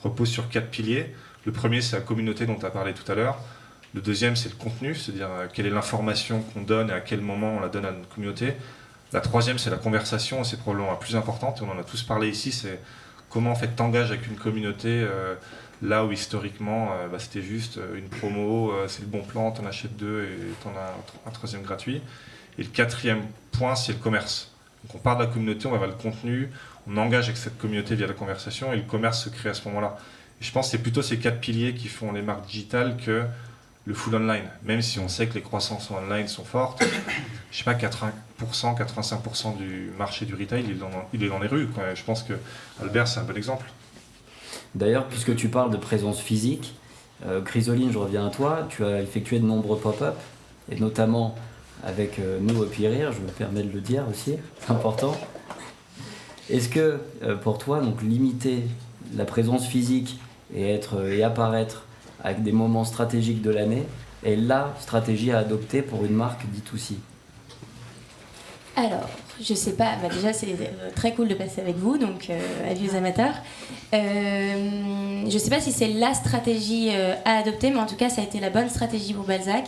reposent sur 4 piliers. Le premier, c'est la communauté dont tu as parlé tout à l'heure. Le deuxième, c'est le contenu, c'est-à-dire quelle est l'information qu'on donne et à quel moment on la donne à notre communauté. La troisième, c'est la conversation, et c'est probablement la plus importante, et on en a tous parlé ici, c'est comment en fait t'engages avec une communauté là où historiquement c'était juste une promo, c'est le bon plan, t'en achètes 2 et t'en as un troisième gratuit. Et le quatrième point, c'est le commerce. Donc on part de la communauté, on va vers le contenu, on engage avec cette communauté via la conversation, et le commerce se crée à ce moment-là. Et je pense que c'est plutôt ces 4 piliers qui font les marques digitales que le full online, même si on sait que les croissances online sont fortes. Je sais pas, 80%, 85% du marché du retail, il est dans les rues, quoi. Je pense que Albert, c'est un bon exemple. D'ailleurs, puisque tu parles de présence physique, Chrysoline, je reviens à toi, tu as effectué de nombreux pop-up, et notamment avec nous au Pirir, je me permets de le dire aussi, c'est important. Est-ce que pour toi, donc, limiter la présence physique et apparaître avec des moments stratégiques de l'année est la stratégie à adopter pour une marque D2C? Alors, je sais pas, déjà c'est très cool de passer avec vous, donc adieu aux amateurs. Je sais pas si c'est la stratégie à adopter, mais en tout cas ça a été la bonne stratégie pour Balzac,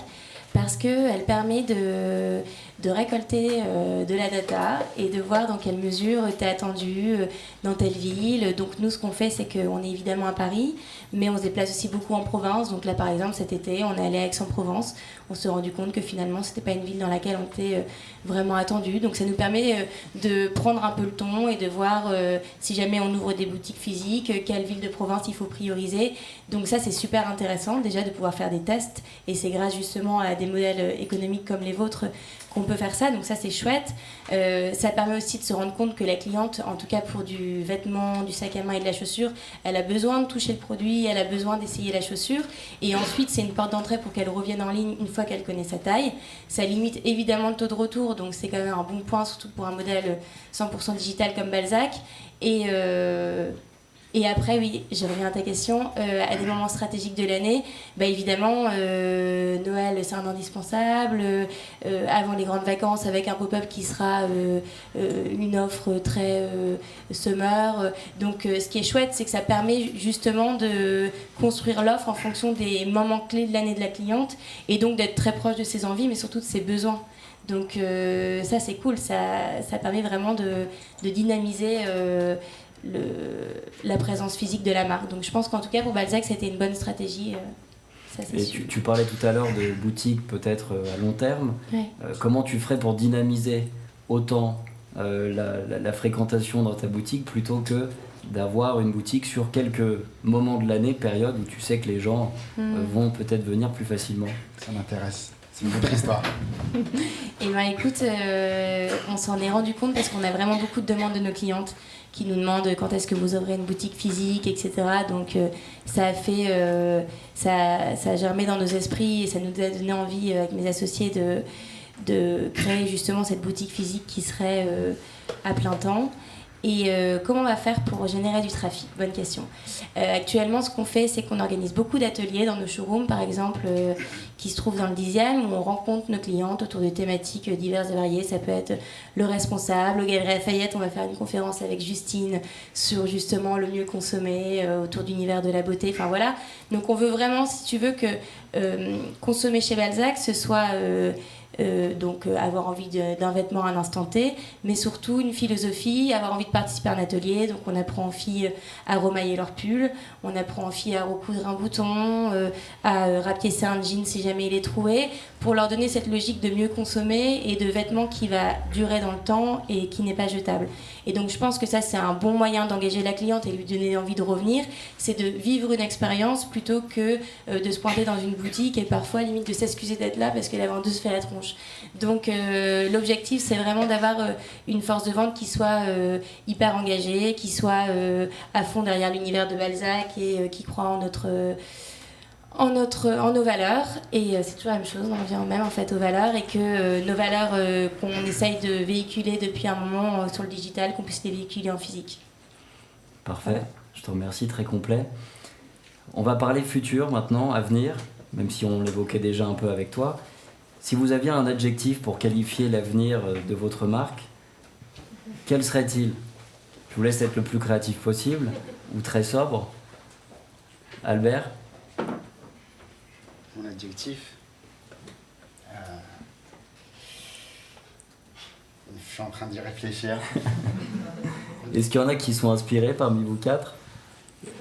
parce qu'elle permet de récolter de la data et de voir dans quelle mesure tu es attendu dans telle ville. Donc nous, ce qu'on fait, c'est qu'on est évidemment à Paris, mais on se déplace aussi beaucoup en province. Donc là, par exemple, cet été, on est allé à Aix-en-Provence. On s'est rendu compte que finalement, c'était pas une ville dans laquelle on était vraiment attendu. Donc ça nous permet de prendre un peu le ton et de voir si jamais on ouvre des boutiques physiques, quelle ville de province il faut prioriser. Donc ça, c'est super intéressant déjà de pouvoir faire des tests. Et c'est grâce justement à des modèles économiques comme les vôtres qu'on peut faire ça, donc ça c'est chouette. Ça permet aussi de se rendre compte que la cliente, en tout cas pour du vêtement, du sac à main et de la chaussure, elle a besoin de toucher le produit, elle a besoin d'essayer la chaussure, et ensuite c'est une porte d'entrée pour qu'elle revienne en ligne une fois qu'elle connaît sa taille. Ça limite évidemment le taux de retour, donc c'est quand même un bon point, surtout pour un modèle 100% digital comme Balzac. Et après, oui, je reviens à ta question, à des moments stratégiques de l'année, évidemment, Noël, c'est un indispensable, avant les grandes vacances, avec un pop-up qui sera une offre très summer. Donc, ce qui est chouette, c'est que ça permet justement de construire l'offre en fonction des moments clés de l'année de la cliente, et donc d'être très proche de ses envies, mais surtout de ses besoins. Donc, ça, c'est cool, ça permet vraiment de dynamiser la présence physique de la marque. Donc je pense qu'en tout cas pour Balzac c'était une bonne stratégie. Ça, c'est Et sûr. tu parlais tout à l'heure de boutiques peut-être à long terme. Ouais. Comment tu ferais pour dynamiser autant la fréquentation dans ta boutique plutôt que d'avoir une boutique sur quelques moments de l'année, période où tu sais que les gens vont peut-être venir plus facilement? Ça m'intéresse. C'est une autre histoire. Et ben écoute, on s'en est rendu compte parce qu'on a vraiment beaucoup de demandes de nos clientes qui nous demandent quand est-ce que vous ouvrez une boutique physique, etc. Donc ça a germé dans nos esprits et ça nous a donné envie avec mes associés de créer justement cette boutique physique qui serait à plein temps. Et comment on va faire pour générer du trafic? Bonne question. Actuellement, ce qu'on fait, c'est qu'on organise beaucoup d'ateliers dans nos showrooms, par exemple, qui se trouvent dans le 10e, où on rencontre nos clientes autour de thématiques diverses et variées. Ça peut être le responsable. Au Galeries Lafayette, on va faire une conférence avec Justine sur justement le mieux consommer, autour d'univers de la beauté. Enfin voilà. Donc on veut vraiment, si tu veux, que consommer chez Balzac, ce soit... avoir envie d'un vêtement à un instant T, mais surtout une philosophie, avoir envie de participer à un atelier. Donc on apprend aux filles à remailler leur pull, on apprend aux filles à recoudre un bouton, à rapiécer un jean si jamais il est troué, pour leur donner cette logique de mieux consommer et de vêtements qui va durer dans le temps et qui n'est pas jetable. Et donc je pense que ça c'est un bon moyen d'engager la cliente et lui donner envie de revenir, c'est de vivre une expérience plutôt que de se pointer dans une boutique et parfois limite de s'excuser d'être là parce que la vendeuse fait la tronche. Donc l'objectif c'est vraiment d'avoir une force de vente qui soit hyper engagée, qui soit à fond derrière l'univers de Balzac et qui croit en nos valeurs. Et c'est toujours la même chose, on revient même en fait aux valeurs et que nos valeurs qu'on essaye de véhiculer depuis un moment sur le digital, qu'on puisse les véhiculer en physique. Parfait, je te remercie, très complet. On va parler futur maintenant, avenir, même si on l'évoquait déjà un peu avec toi. Si vous aviez un adjectif pour qualifier l'avenir de votre marque, quel serait-il? Je vous laisse être le plus créatif possible ou très sobre. Albert? Mon adjectif. Je suis en train d'y réfléchir. Est-ce qu'il y en a qui sont inspirés parmi vous quatre?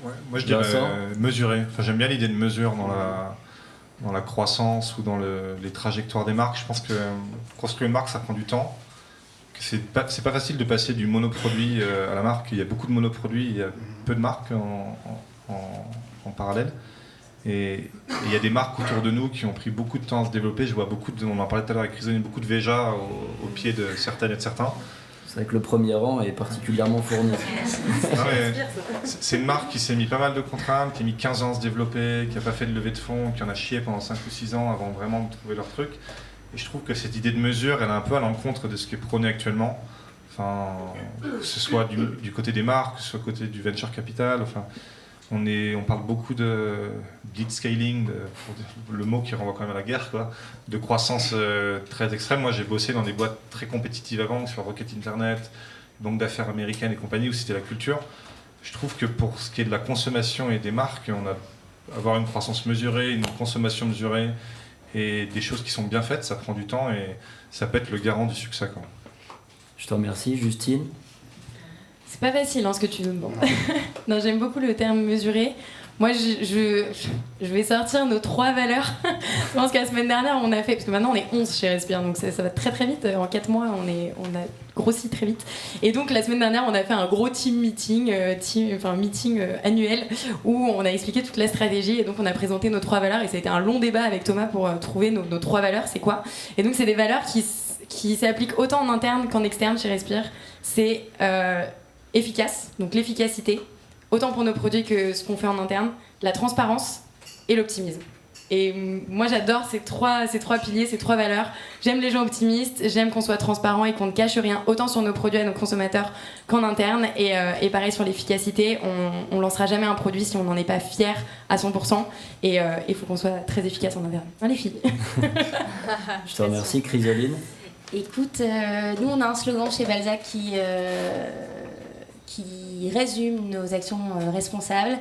Ouais, moi je dirais Vincent? mesurer. Enfin, j'aime bien l'idée de mesure dans la croissance ou dans les trajectoires des marques. Je pense que construire une marque, ça prend du temps. C'est pas facile de passer du monoproduit à la marque. Il y a beaucoup de monoproduits, il y a peu de marques en parallèle. Et il y a des marques autour de nous qui ont pris beaucoup de temps à se développer. Je vois on en parlait tout à l'heure avec Chrysoline, beaucoup de Veja au pied de certaines et de certains. C'est vrai que le premier rang est particulièrement fourni. C'est une marque qui s'est mis pas mal de contraintes, qui a mis 15 ans à se développer, qui n'a pas fait de levée de fonds, qui en a chié pendant 5 ou 6 ans avant vraiment de trouver leur truc. Et je trouve que cette idée de mesure, elle est un peu à l'encontre de ce qui est prôné actuellement. Enfin, que ce soit du côté des marques, que ce soit côté du venture capital. Enfin, on parle beaucoup de blitzscaling, le mot qui renvoie quand même à la guerre, quoi, de croissance très extrême. Moi, j'ai bossé dans des boîtes très compétitives avant, sur Rocket Internet, banque d'affaires américaines et compagnie, où c'était la culture. Je trouve que pour ce qui est de la consommation et des marques, avoir une croissance mesurée, une consommation mesurée et des choses qui sont bien faites, ça prend du temps et ça peut être le garant du succès, quoi. Je te remercie. Justine? C'est pas facile ce que tu nous demandes. Non, j'aime beaucoup le terme mesuré. Moi, je vais sortir nos 3 valeurs. Je pense que la semaine dernière, on a fait... Parce que maintenant, on est 11 chez Respire, donc ça va très très vite. En 4 mois, on a grossi très vite. Et donc, la semaine dernière, on a fait un gros team meeting, meeting annuel, où on a expliqué toute la stratégie. Et donc, on a présenté nos 3 valeurs. Et ça a été un long débat avec Thomas pour trouver nos 3 valeurs. C'est quoi? Et donc, c'est des valeurs qui s'appliquent autant en interne qu'en externe chez Respire. C'est... efficace, donc l'efficacité, autant pour nos produits que ce qu'on fait en interne, la transparence et l'optimisme. Et moi j'adore ces trois piliers, ces 3 valeurs. J'aime les gens optimistes, j'aime qu'on soit transparent et qu'on ne cache rien, autant sur nos produits à nos consommateurs qu'en interne. Et pareil sur l'efficacité, on ne lancera jamais un produit si on n'en est pas fier à 100%. Et il faut qu'on soit très efficace en interne. Hein, les filles? Je te remercie. Chrysoline? Écoute, nous on a un slogan chez Balzac qui résume nos actions responsables.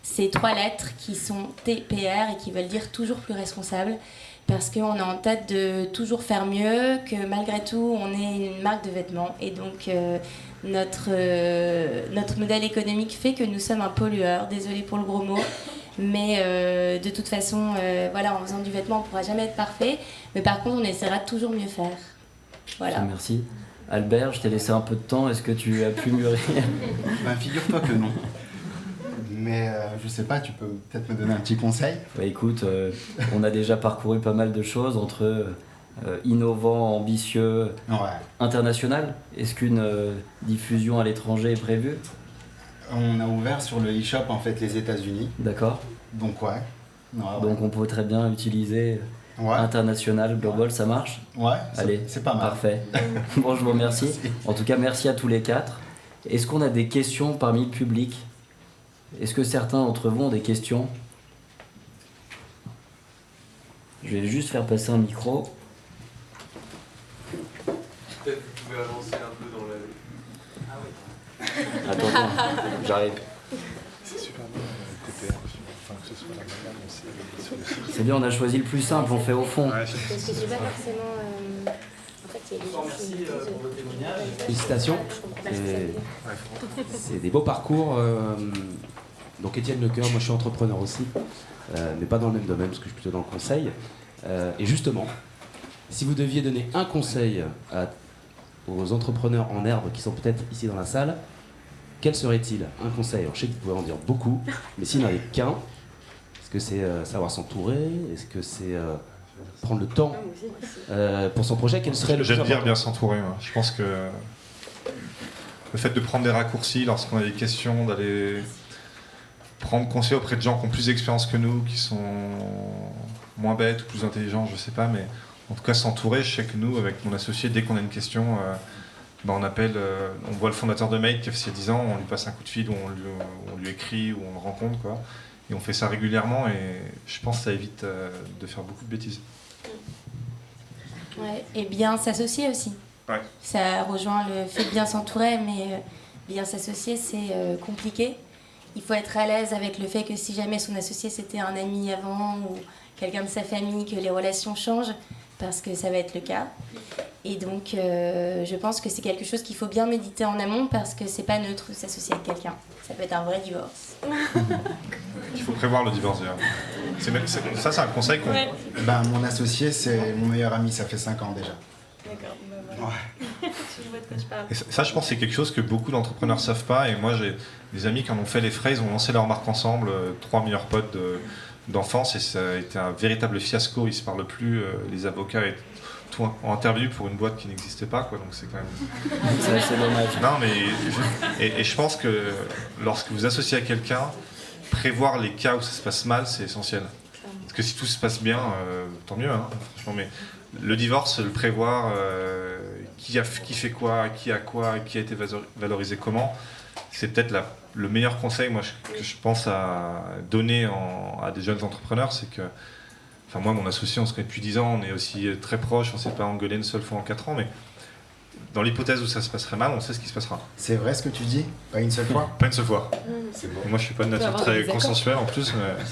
C'est 3 lettres qui sont TPR et qui veulent dire toujours plus responsable. Parce qu'on est en tête de toujours faire mieux, que malgré tout, on est une marque de vêtements. Et donc, notre modèle économique fait que nous sommes un pollueur. Désolée pour le gros mot. Mais de toute façon, voilà, en faisant du vêtement, on ne pourra jamais être parfait. Mais par contre, on essaiera de toujours mieux faire. Voilà. Merci. Albert, je t'ai laissé un peu de temps. Est-ce que tu as pu mûrir? Ben, figure-toi que non. Mais je sais pas, tu peux peut-être me donner un petit conseil? Bah, écoute, on a déjà parcouru pas mal de choses entre innovant, ambitieux, Ouais. international. Est-ce qu'une diffusion à l'étranger est prévue? On a ouvert sur le e-shop en fait les États-Unis. D'accord. Donc ouais. Donc on peut très bien utiliser Ouais. international, global, ça marche? Ouais. Allez, C'est pas mal. parfait. Bon, je vous remercie. Merci. En tout cas, merci à tous les 4. Est-ce qu'on a des questions parmi le public? Est-ce que certains d'entre vous ont des questions? Je vais juste faire passer un micro. Peut-être que vous pouvez avancer un peu dans la... Attends, j'arrive. C'est super bien, TPR, enfin que ce soit la manière dont c'est sur le site. C'est bien, on a choisi le plus simple, on fait au fond. Ouais, Parce que j'ai pas forcément. En fait, il y a des gens qui me disent, pour votre témoignage. Félicitations. je comprends pas ce que ça veut dire. C'est des beaux parcours. Donc Étienne Lecoeur, moi je suis entrepreneur aussi, mais pas dans le même domaine parce que je suis plutôt dans le conseil. Et justement, si vous deviez donner un conseil aux entrepreneurs en herbe qui sont peut-être ici dans la salle, quel serait-il? Un conseil. Alors, je sais que vous pouvez en dire beaucoup, mais s'il n'y en avait qu'un, est-ce que c'est savoir s'entourer? Est-ce que c'est prendre le temps pour son projet? Quel serait le plus J'aime dire important? bien s'entourer. Moi. Je pense que le fait de prendre des raccourcis lorsqu'on a des questions, d'aller prendre conseil auprès de gens qui ont plus d'expérience que nous, qui sont moins bêtes ou plus intelligents, je sais pas, mais en tout cas s'entourer. Je sais que nous, avec mon associé, dès qu'on a une question, on appelle, on voit le fondateur de Make qui a fait 10 ans, on lui passe un coup de fil, ou on lui écrit, ou on le rencontre, quoi. Et on fait ça régulièrement, et je pense que ça évite de faire beaucoup de bêtises. Ouais, et bien s'associer aussi. Ouais. Ça rejoint le fait de bien s'entourer, mais bien s'associer, c'est compliqué. Il faut être à l'aise avec le fait que si jamais son associé c'était un ami avant ou quelqu'un de sa famille, que les relations changent, parce que ça va être le cas. Et donc, je pense que c'est quelque chose qu'il faut bien méditer en amont, parce que c'est pas neutre de s'associer avec quelqu'un. Ça peut être un vrai divorce. Il faut prévoir le divorce, d'ailleurs. Ça, c'est un conseil qu'on... Ouais. Ben, mon associé, c'est mon meilleur ami, ça fait 5 ans déjà. D'accord. Ouais. Je vois de quoi je parle. Et ça, je pense que c'est quelque chose que beaucoup d'entrepreneurs ne savent pas. Et moi, j'ai des amis qui en ont fait les frais. Ils ont lancé leur marque ensemble, 3 meilleurs potes d'enfance. Et ça a été un véritable fiasco. Ils ne se parlent plus. Les avocats et tout en interview pour une boîte qui n'existait pas. Quoi. Donc c'est quand même... C'est dommage. Non, mais et je pense que lorsque vous associez à quelqu'un, prévoir les cas où ça se passe mal, c'est essentiel. Parce que si tout se passe bien, tant mieux, hein, franchement. Mais le divorce, le prévoir, qui fait quoi, qui a été valorisé comment, c'est peut-être le meilleur conseil moi, que je pense à donner à des jeunes entrepreneurs. C'est que, enfin moi, mon associé, on se connaît depuis 10 ans, on est aussi très proches, on ne s'est pas engueulé une seule fois en 4 ans, mais dans l'hypothèse où ça se passerait mal, on sait ce qui se passera. C'est vrai ce que tu dis? Pas une seule fois? Pas une seule fois. C'est bon. Et moi, je suis pas de nature avoir très des accords. consensuelle en plus, mais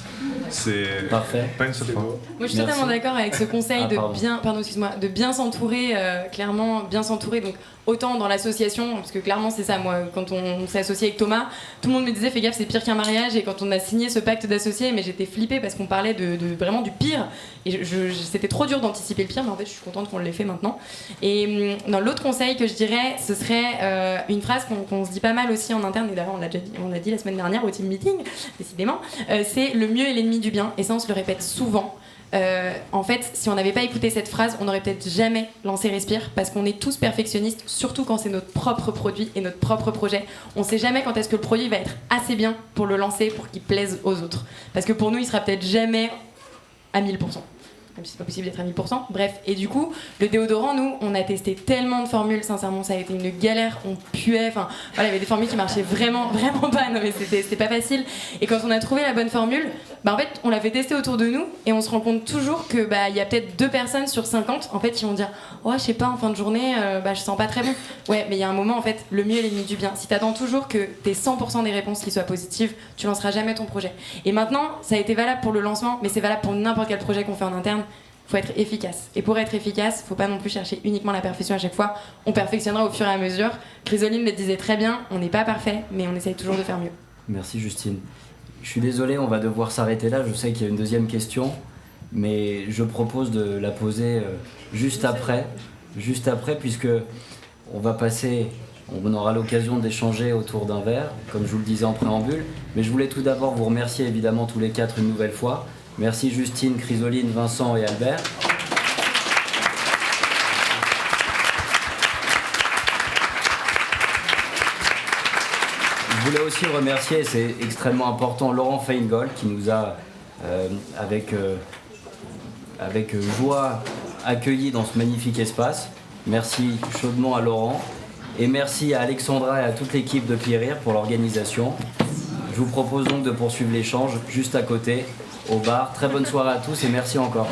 c'est Parfait. pas une seule fois. Moi, je suis Merci. totalement d'accord avec ce conseil de pardon. de bien s'entourer, clairement, bien s'entourer. Donc, autant dans l'association, parce que clairement, c'est ça, moi, quand on s'est associé avec Thomas, tout le monde me disait, fais gaffe, c'est pire qu'un mariage. Et quand on a signé ce pacte d'associés, mais j'étais flippée parce qu'on parlait de vraiment du pire. Et c'était trop dur d'anticiper le pire, mais en fait, je suis contente qu'on l'ait fait maintenant. Et dans l'autre conseil que je dirais, ce serait une phrase qu'on se dit pas mal aussi en interne, et d'ailleurs, on l'a dit la semaine dernière au team meeting, décidément, c'est le mieux est l'ennemi du bien. Et ça, on se le répète souvent. En fait, si on n'avait pas écouté cette phrase, on n'aurait peut-être jamais lancé Respire, parce qu'on est tous perfectionnistes, surtout quand c'est notre propre produit et notre propre projet. On ne sait jamais quand est-ce que le produit va être assez bien pour le lancer, pour qu'il plaise aux autres. Parce que pour nous, il sera peut-être jamais à 1000%. Même si c'est pas possible d'être à 1000%. Bref, et du coup, le déodorant, nous, on a testé tellement de formules, sincèrement, ça a été une galère, on puait, enfin, voilà, il y avait des formules qui marchaient vraiment, vraiment pas, non mais c'était pas facile. Et quand on a trouvé la bonne formule, en fait, on l'a fait tester autour de nous et on se rend compte toujours que il y a peut-être 2 personnes sur 50 en fait qui vont dire oh je sais pas en fin de journée je sens pas très bon. Ouais, mais il y a un moment en fait le mieux est l'ennemi du bien. Si t'attends toujours que t'aies 100% des réponses qui soient positives, tu lanceras jamais ton projet. Et maintenant, ça a été valable pour le lancement, mais c'est valable pour n'importe quel projet qu'on fait en interne. Faut être efficace. Et pour être efficace, faut pas non plus chercher uniquement la perfection à chaque fois. On perfectionnera au fur et à mesure. Chrysoline le disait très bien, on n'est pas parfait, mais on essaye toujours de faire mieux. Merci Justine. Je suis désolé, on va devoir s'arrêter là. Je sais qu'il y a une deuxième question, mais je propose de la poser juste après, puisque on aura l'occasion d'échanger autour d'un verre, comme je vous le disais en préambule. Mais je voulais tout d'abord vous remercier évidemment tous les 4 une nouvelle fois. Merci Justine, Chrysoline, Vincent et Albert. Je voulais aussi remercier, c'est extrêmement important, Laurent Feingold qui nous a, avec joie, accueillis dans ce magnifique espace. Merci chaudement à Laurent. Et merci à Alexandra et à toute l'équipe de Clearir pour l'organisation. Je vous propose donc de poursuivre l'échange juste à côté, au bar. Très bonne soirée à tous et merci encore.